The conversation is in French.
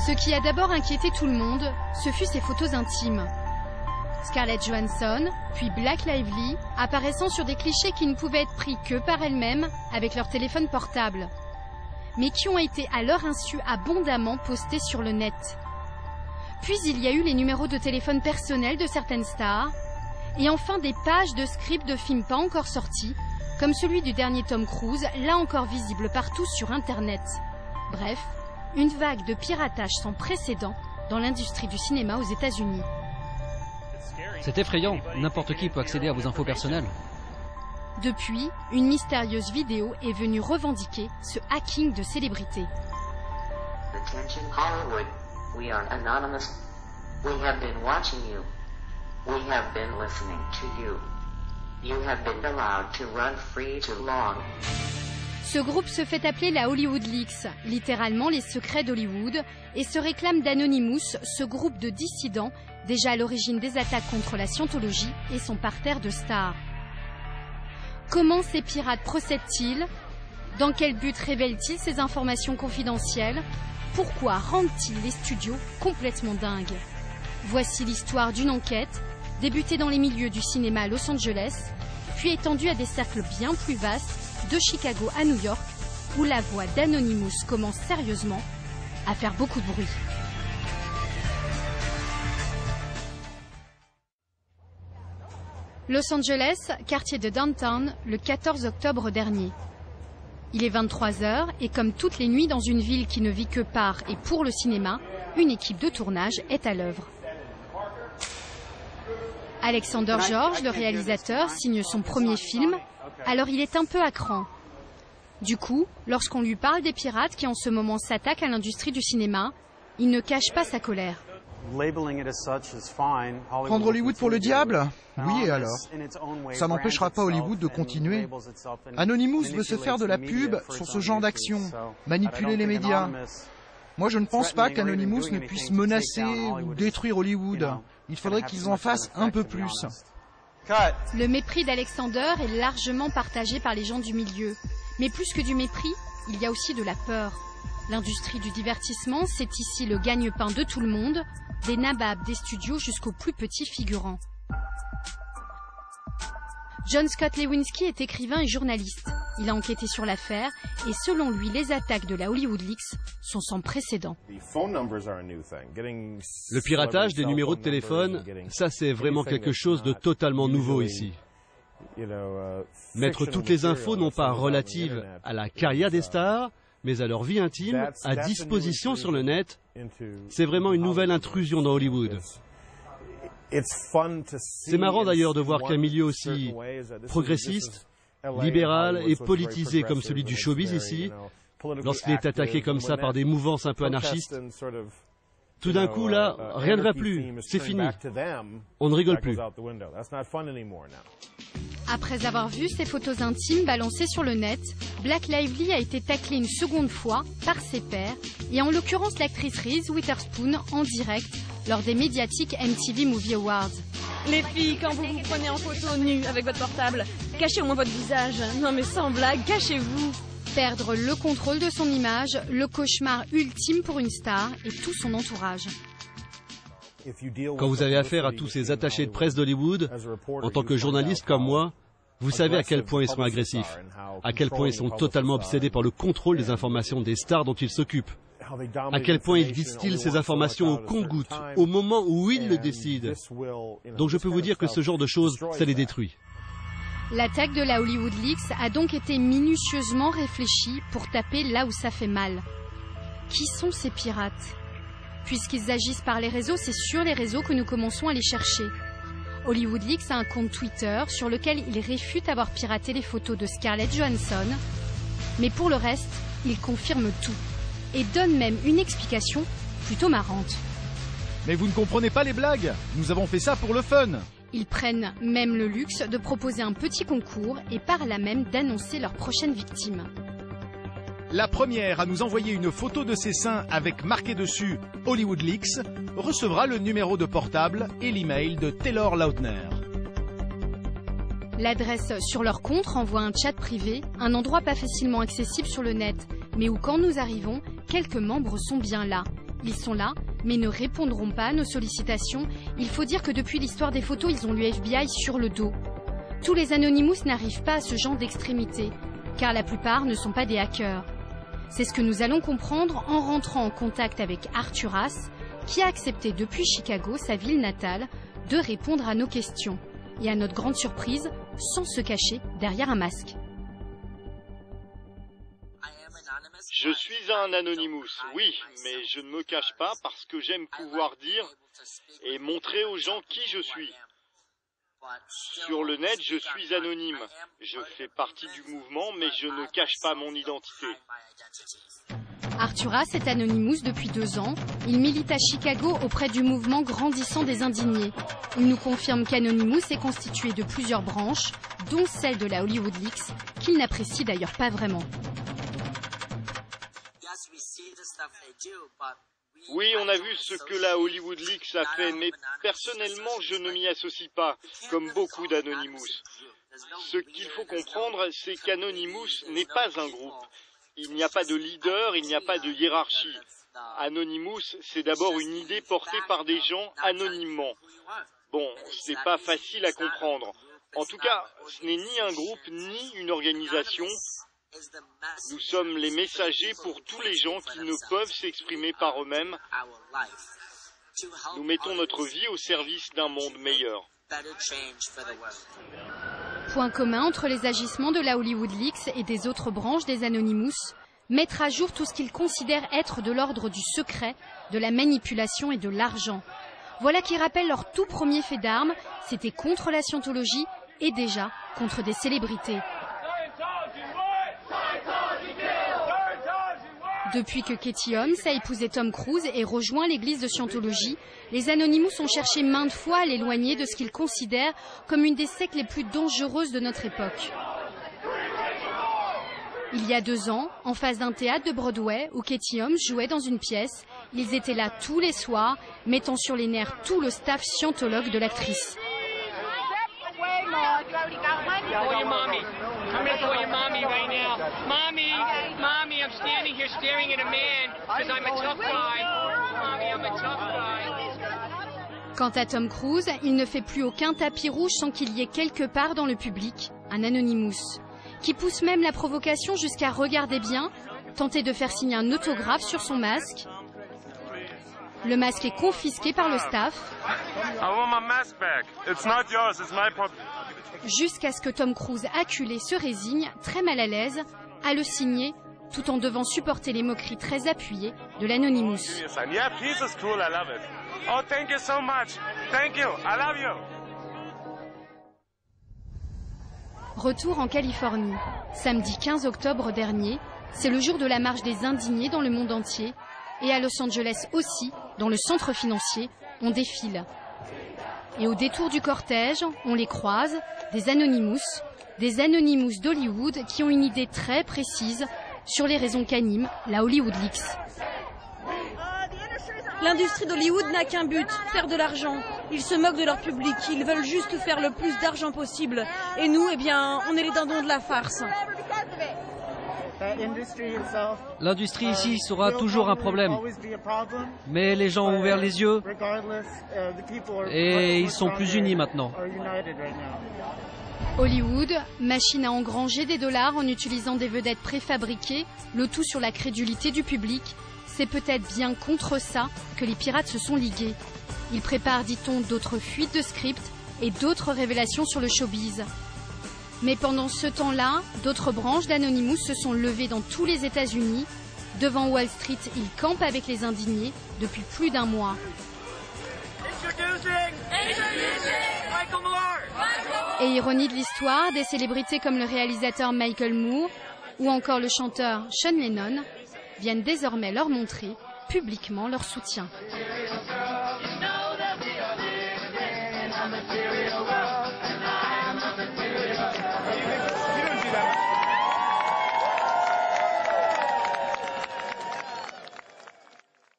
Ce qui a d'abord inquiété tout le monde, ce fut ses photos intimes. Scarlett Johansson, puis Blake Lively, apparaissant sur des clichés qui ne pouvaient être pris que par elles-mêmes avec leur téléphone portable, mais qui ont été à leur insu abondamment postés sur le net. Puis il y a eu les numéros de téléphone personnels de certaines stars, et enfin des pages de scripts de films pas encore sortis, comme celui du dernier Tom Cruise, là encore visible partout sur Internet. Bref, une vague de piratage sans précédent dans l'industrie du cinéma aux États-Unis. C'est effrayant, n'importe qui peut accéder à vos infos personnelles. Depuis, une mystérieuse vidéo est venue revendiquer ce hacking de célébrités. Attention Hollywood, we are anonymous. We have been watching you. We have been listening to you. You have been allowed to run free too long. Ce groupe se fait appeler la Hollywood Leaks, littéralement les secrets d'Hollywood, et se réclame d'Anonymous, ce groupe de dissidents déjà à l'origine des attaques contre la scientologie et son parterre de stars. Comment ces pirates procèdent-ils? Dans quel but révèlent-ils ces informations confidentielles? Pourquoi rendent-ils les studios complètement dingues? Voici l'histoire d'une enquête débutée dans les milieux du cinéma à Los Angeles, puis étendue à des cercles bien plus vastes, de Chicago à New York, où la voix d'Anonymous commence sérieusement à faire beaucoup de bruit. Los Angeles, quartier de Downtown, le 14 octobre dernier. Il est 23h et comme toutes les nuits dans une ville qui ne vit que par et pour le cinéma, une équipe de tournage est à l'œuvre. Alexander George, le réalisateur, signe son premier film, alors il est un peu à cran. Du coup, lorsqu'on lui parle des pirates qui en ce moment s'attaquent à l'industrie du cinéma, il ne cache pas sa colère. Prendre Hollywood pour le diable? Oui, et alors? Ça n'empêchera pas Hollywood de continuer. Anonymous veut se faire de la pub sur ce genre d'action, manipuler les médias. Moi, je ne pense pas qu'Anonymous ne puisse menacer ou détruire Hollywood. Il faudrait qu'ils en fassent un peu plus. Le mépris d'Alexander est largement partagé par les gens du milieu. Mais plus que du mépris, il y a aussi de la peur. L'industrie du divertissement, c'est ici le gagne-pain de tout le monde, des nababs des studios jusqu'aux plus petits figurants. John Scott Lewinsky est écrivain et journaliste. Il a enquêté sur l'affaire et selon lui, les attaques de la Hollywood Leaks sont sans précédent. Le piratage des numéros de téléphone, ça c'est vraiment quelque chose de totalement nouveau ici. Mettre toutes les infos non pas relatives à la carrière des stars, mais à leur vie intime, à disposition sur le net, c'est vraiment une nouvelle intrusion dans Hollywood. C'est marrant d'ailleurs de voir qu'un milieu aussi progressiste, libéral et politisé comme celui du showbiz ici, lorsqu'il est attaqué comme ça par des mouvances un peu anarchistes, tout d'un coup là, rien ne va plus, c'est fini, on ne rigole plus. Après avoir vu ses photos intimes balancées sur le net, Blake Lively a été taclée une seconde fois par ses pairs, et en l'occurrence l'actrice Reese Witherspoon en direct lors des médiatiques MTV Movie Awards. Les filles, quand vous vous prenez en photo nue avec votre portable, cachez au moins votre visage. Non mais sans blague, cachez-vous. Perdre le contrôle de son image, le cauchemar ultime pour une star et tout son entourage. Quand vous avez affaire à tous ces attachés de presse d'Hollywood, en tant que journaliste comme moi, vous savez à quel point ils sont agressifs, à quel point ils sont totalement obsédés par le contrôle des informations des stars dont ils s'occupent, à quel point ils distillent ces informations au compte-gouttes, au moment où ils le décident. Donc je peux vous dire que ce genre de choses, ça les détruit. L'attaque de la Hollywood Leaks a donc été minutieusement réfléchie pour taper là où ça fait mal. Qui sont ces pirates ? Puisqu'ils agissent par les réseaux, c'est sur les réseaux que nous commençons à les chercher. Hollywood Leaks a un compte Twitter sur lequel il réfute avoir piraté les photos de Scarlett Johansson. Mais pour le reste, il confirme tout et donne même une explication plutôt marrante. Mais vous ne comprenez pas les blagues, nous avons fait ça pour le fun. Ils prennent même le luxe de proposer un petit concours et par là même d'annoncer leur prochaine victime. La première à nous envoyer une photo de ses seins avec marqué dessus Hollywood Leaks recevra le numéro de portable et l'email de Taylor Lautner. L'adresse sur leur compte renvoie un chat privé, un endroit pas facilement accessible sur le net, mais où quand nous arrivons, quelques membres sont bien là Ils sont là, mais ne répondront pas à nos sollicitations. Il faut dire que depuis l'histoire des photos, ils ont le FBI sur le dos. Tous les Anonymous n'arrivent pas à ce genre d'extrémité, car la plupart ne sont pas des hackers. C'est ce que nous allons comprendre en rentrant en contact avec Arturas, qui a accepté depuis Chicago, sa ville natale, de répondre à nos questions. Et à notre grande surprise, sans se cacher derrière un masque. Je suis un Anonymous, oui, mais je ne me cache pas parce que j'aime pouvoir dire et montrer aux gens qui je suis. Sur le net, je suis anonyme. Je fais partie du mouvement, mais je ne cache pas mon identité. Arturas est Anonymous depuis 2 ans. Il milite à Chicago auprès du mouvement grandissant des indignés. Il nous confirme qu'Anonymous est constitué de plusieurs branches, dont celle de la Hollywood Leaks, qu'il n'apprécie d'ailleurs pas vraiment. Oui, on a vu ce que la Hollywood Leaks a fait, mais personnellement, je ne m'y associe pas, comme beaucoup d'Anonymous. Ce qu'il faut comprendre, c'est qu'Anonymous n'est pas un groupe. Il n'y a pas de leader, il n'y a pas de hiérarchie. Anonymous, c'est d'abord une idée portée par des gens anonymement. Bon, ce n'est pas facile à comprendre. En tout cas, ce n'est ni un groupe, ni une organisation. Nous sommes les messagers pour tous les gens qui ne peuvent s'exprimer par eux-mêmes. Nous mettons notre vie au service d'un monde meilleur. Point commun entre les agissements de la Hollywood Leaks et des autres branches des Anonymous, mettre à jour tout ce qu'ils considèrent être de l'ordre du secret, de la manipulation et de l'argent. Voilà qui rappelle leur tout premier fait d'armes, c'était contre la scientologie et déjà contre des célébrités. Depuis que Katie Holmes a épousé Tom Cruise et rejoint l'église de Scientologie, les Anonymous ont cherché maintes fois à l'éloigner de ce qu'ils considèrent comme une des sectes les plus dangereuses de notre époque. Il y a 2 ans, en face d'un théâtre de Broadway où Katie Holmes jouait dans une pièce, ils étaient là tous les soirs, mettant sur les nerfs tout le staff scientologue de l'actrice. Quant à Tom Cruise, il ne fait plus aucun tapis rouge sans qu'il y ait quelque part dans le public un Anonymous, qui pousse même la provocation jusqu'à regarder bien, tenter de faire signer un autographe sur son masque. Le masque est confisqué par le staff. Jusqu'à ce que Tom Cruise, acculé, se résigne, très mal à l'aise, à le signer, tout en devant supporter les moqueries très appuyées de l'Anonymous. Retour en Californie. Samedi 15 octobre dernier, c'est le jour de la marche des indignés dans le monde entier. Et à Los Angeles aussi, dans le centre financier, on défile. Et au détour du cortège, on les croise, des Anonymous d'Hollywood qui ont une idée très précise sur les raisons qu'anime la Hollywood Leaks. L'industrie d'Hollywood n'a qu'un but, faire de l'argent. Ils se moquent de leur public, ils veulent juste faire le plus d'argent possible. Et nous, eh bien, on est les dindons de la farce. L'industrie ici sera toujours un problème. Mais les gens ont ouvert les yeux et ils sont plus unis maintenant. Hollywood, machine à engranger des dollars en utilisant des vedettes préfabriquées, le tout sur la crédulité du public, c'est peut-être bien contre ça que les pirates se sont ligués. Ils préparent, dit-on, d'autres fuites de scripts et d'autres révélations sur le showbiz. Mais pendant ce temps-là, d'autres branches d'Anonymous se sont levées dans tous les États-Unis. Devant Wall Street, ils campent avec les indignés depuis plus d'1 mois. Et ironie de l'histoire, des célébrités comme le réalisateur Michael Moore ou encore le chanteur Sean Lennon viennent désormais leur montrer publiquement leur soutien.